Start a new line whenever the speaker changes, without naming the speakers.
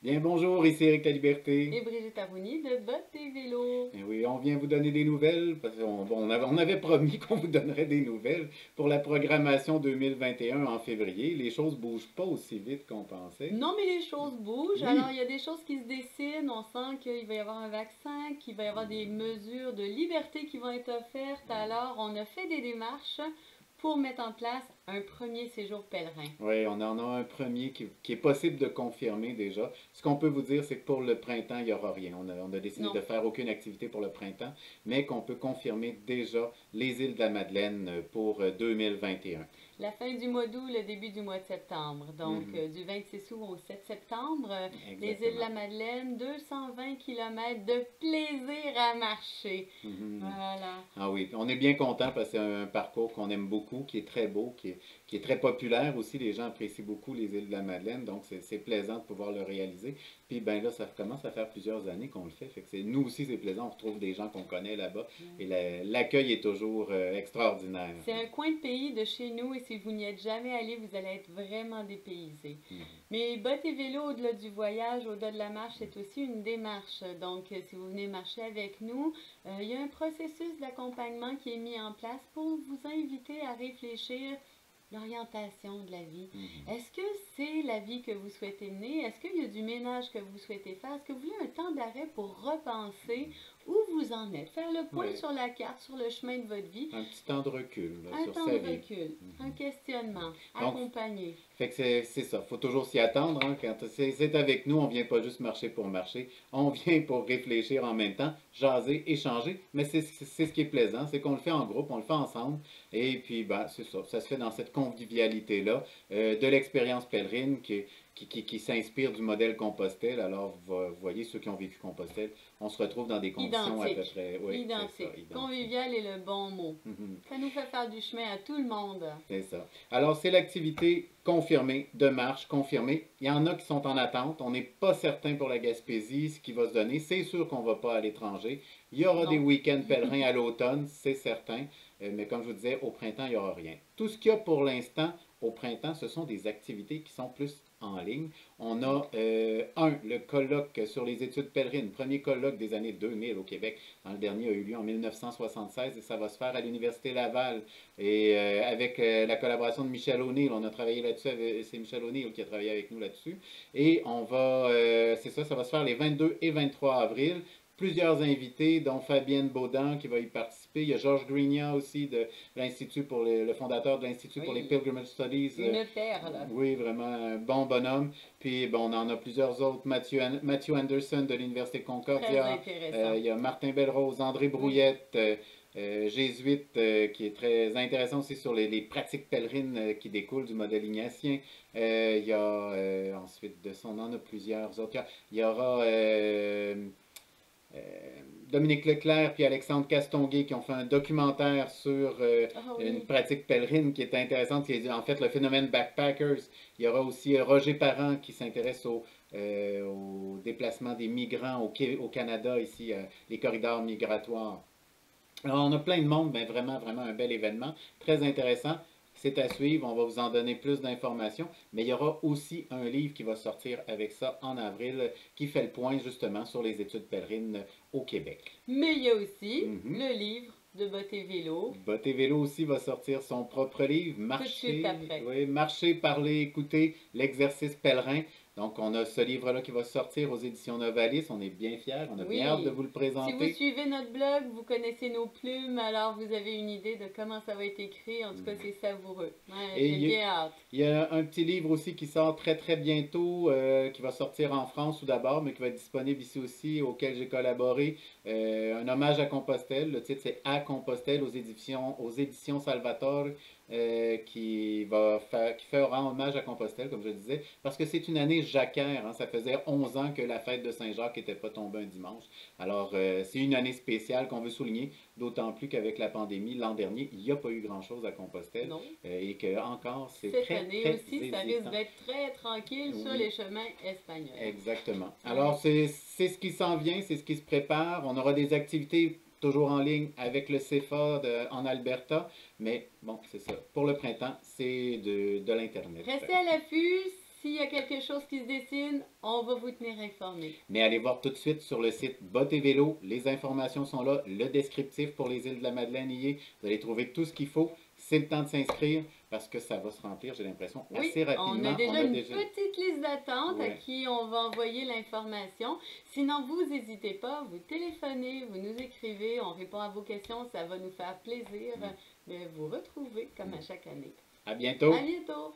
Bien bonjour, ici Eric La
Et
Liberté.
Brigitte Arrouni de Bottes et Vélos.
Eh oui, on vient vous donner des nouvelles, parce qu'on avait promis qu'on vous donnerait des nouvelles pour la programmation 2021 en février. Les choses bougent pas aussi vite qu'on pensait.
Non, mais les choses bougent. Alors,
Oui,
il y a des choses qui se dessinent. On sent qu'il va y avoir un vaccin, qu'il va y avoir des mesures de liberté qui vont être offertes. Alors, on a fait des démarches pour mettre en place un premier séjour pèlerin.
oui, on en a un premier qui est possible de confirmer déjà. Ce qu'on peut vous dire, c'est que pour le printemps, il n'y aura rien. On a décidé
Non.
de faire aucune activité pour le printemps, mais qu'on peut confirmer déjà les îles de la Madeleine pour 2021.
La fin du mois d'août, le début du mois de septembre. Donc,
Mhm,
du 26 août au 7 septembre, les îles de
exactement.
la Madeleine, 220 kilomètres de plaisir à marcher.
Mhm.
Voilà.
Ah oui, on est bien content parce que c'est un parcours qu'on aime beaucoup, qui est très beau, qui est très populaire aussi. Les gens apprécient beaucoup les îles de la Madeleine, donc c'est plaisant de pouvoir le réaliser. Puis ben là, ça commence à faire plusieurs années qu'on le fait. Fait que nous aussi, c'est plaisant. On retrouve des gens qu'on connaît là-bas et l'accueil est toujours extraordinaire.
C'est un coin de pays de chez nous et si vous n'y êtes jamais allé, vous allez être vraiment dépaysé.
Mhm.
Mais bottes et vélo, au-delà du voyage, au-delà de la marche, c'est aussi une démarche. Donc, si vous venez marcher avec nous, il y a un processus d'accompagnement qui est mis en place pour vous inviter à réfléchir l'orientation de la vie.
Mhm.
Est-ce que c'est la vie que vous souhaitez mener? Est-ce qu'il y a du ménage que vous souhaitez faire? Est-ce que vous voulez un temps d'arrêt pour repenser où vous en êtes? Faire le point
Ouais,
sur la carte, sur le chemin de votre vie.
un petit temps de recul là,
Un
sur
temps
sa
de
vie.
recul, un
Mhm.
questionnement,
Donc,
accompagné.
fait que c'est ça, faut toujours s'y attendre. Hein. Quand c'est avec nous, on vient pas juste marcher pour marcher, on vient pour réfléchir en même temps, jaser, échanger. Mais c'est ce qui est plaisant, c'est qu'on le fait en groupe, on le fait ensemble. Et puis, ben, c'est ça, ça se fait dans cette convivialité-là, de l'expérience pèlerine qui s'inspire du modèle Compostelle. Alors, vous voyez, ceux qui ont vécu Compostelle, on se retrouve dans des conditions à peu
Identique.
près, oui, c'est ça,
Identique.
identiques.
Convivial est le bon mot. Ça nous fait faire du chemin à tout le monde.
C'est ça. Alors, c'est l'activité confirmée de marche, confirmée. Il y en a qui sont en attente. On n'est pas certain pour la Gaspésie, ce qui va se donner. C'est sûr qu'on ne va pas à l'étranger. Il y aura des
Non.
week-ends pèlerins à l'automne, c'est certain. Mais comme je vous disais, au printemps, il n'y aura rien. Tout ce qu'il y a pour l'instant au printemps, ce sont des activités qui sont plus en ligne. On a, le colloque sur les études pèlerines, premier colloque des années 2000 au Québec. Le dernier a eu lieu en 1976 et ça va se faire à l'Université Laval. Et avec la collaboration de Michel O'Neill, on a travaillé là-dessus, c'est Michel O'Neill qui a travaillé avec nous là-dessus. Et on va, c'est ça, ça va se faire les 22 et 23 avril. Plusieurs invités, dont Fabienne Baudin qui va y participer. Il y a Georges Grignan aussi de l'Institut le fondateur de l'Institut pour les
Oui,
Pilgrimage Studies.
une perle.
Oui, vraiment un bon bonhomme. Puis bon, on en a plusieurs autres. Matthew Anderson de l'Université
Très
Concordia.
intéressant.
Il y a Martin Belrose, André
Oui,
Brouillette, jésuite, qui est très intéressant aussi sur les pratiques pèlerines qui découlent du modèle ignatien. Il y a ensuite de son, on en a plusieurs autres. Il y aura euh, Dominique Leclerc puis Alexandre Castonguay qui ont fait un documentaire sur
ah
une
oui,
pratique pèlerine qui est intéressante, qui est en fait le phénomène backpackers. Il y aura aussi Roger Parent qui s'intéresse au déplacement des migrants au Canada, ici, les corridors migratoires. Alors, on a plein de monde, mais vraiment, vraiment un bel événement, très intéressant. C'est à suivre, on va vous en donner plus d'informations, mais il y aura aussi un livre qui va sortir avec ça en avril, qui fait le point justement sur les études pèlerines au Québec.
mais il y a aussi
Mhm.
le livre de Bottes et Vélo
Botte et Vélo aussi va sortir son propre livre,
tout de suite
Marcher,
après.
oui, Marcher, parler, écouter, l'exercice pèlerin. Donc, on a ce livre-là qui va sortir aux éditions Novalis. On est bien fiers, on a bien hâte de
Oui.
vous le
Si vous
présenter.
suivez notre blog, vous connaissez nos plumes, alors vous avez une idée de comment ça va être écrit. En tout cas, c'est savoureux. Ouais,
Et
j'ai bien hâte.
il y a un petit livre aussi qui sort très très bientôt, qui va sortir en France tout d'abord, mais qui va être disponible ici aussi, auquel j'ai collaboré. Un hommage à Compostelle. Le titre c'est À Compostelle aux éditions Salvatore, qui fera hommage à Compostelle, comme je le disais, parce que c'est une année jacquère. Hein. Ça faisait 11 ans que la fête de Saint-Jacques n'était pas tombée un dimanche. Alors, c'est une année spéciale qu'on veut souligner, d'autant plus qu'avec la pandémie, l'an dernier, il n'y a pas eu grand-chose à Compostelle
Non.
et que encore c'est
Cette
très
année
très
aussi, ça risque
hésitant.
d'être très tranquille sur
Oui,
les chemins espagnols.
exactement.
Ouais.
Alors c'est ce qui s'en vient, c'est ce qui se prépare. On aura des activités toujours en ligne avec le CEFA en Alberta, mais bon, c'est ça. Pour le printemps, c'est de l'Internet.
Restez à l'affût. S'il y a quelque chose qui se dessine, on va vous tenir informé.
Mais allez voir tout de suite sur le site Bottes et Vélo. Les informations sont là. Le descriptif pour les îles de la Madeleine y est. Vous allez trouver tout ce qu'il faut. C'est le temps de s'inscrire parce que ça va se remplir, j'ai l'impression,
Oui,
assez rapidement.
on a déjà une petite liste d'attente à qui on va envoyer l'information. Sinon, vous n'hésitez pas, vous téléphonez, vous nous écrivez, on répond à vos questions. Ça va nous faire plaisir de vous retrouver comme à chaque année.
À bientôt.
À bientôt.